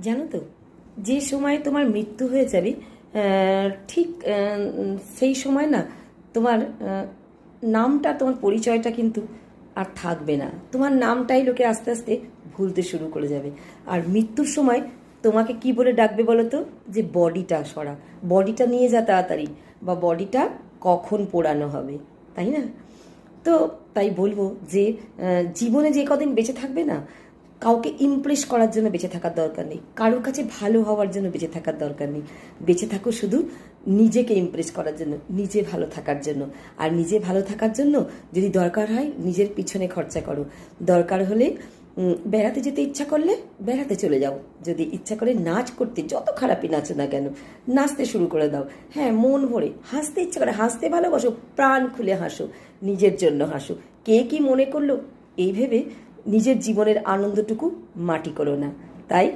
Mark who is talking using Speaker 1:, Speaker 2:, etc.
Speaker 1: জানো তো, যে সময় তোমার মৃত্যু হয়ে যাবে ঠিক সেই সময় না তোমার নামটা, তোমার পরিচয়টা কিন্তু আর থাকবে না। তোমার নামটাই লোকে আস্তে আস্তে ভুলতে শুরু করে যাবে। আর মৃত্যুর সময় তোমাকে কি বলে ডাকবে বলো তো? যে বডিটা সরা, বডিটা নিয়ে যা তাড়াতাড়ি, বা বডিটা কখন পোড়ানো হবে, তাই না? তো তাই বলবো যে জীবনে যে কদিন বেঁচে থাকবে না, কাউকে ইমপ্রেস করার জন্য বেঁচে থাকার দরকার নেই, কারোর কাছে ভালো হওয়ার জন্য বেঁচে থাকার দরকার নেই। বেঁচে থাকো শুধু নিজেকে ইমপ্রেস করার জন্য, নিজে ভালো থাকার জন্য। আর নিজে ভালো থাকার জন্য যদি দরকার হয় নিজের পিছনে খরচা করো। দরকার হলে বেড়াতে যেতে ইচ্ছা করলে বেড়াতে চলে যাও। যদি ইচ্ছা করে নাচ করতে, যত খারাপই নাচো না কেন, নাচতে শুরু করে দাও। হ্যাঁ, মন ভরে হাসতে ইচ্ছা করে হাসতে ভালোবাসো, প্রাণ খুলে হাসো, নিজের জন্য হাসো। কে কি মনে করলো এই ভেবে নিজের জীবনের আনন্দটুকু মাটি করো না। তাই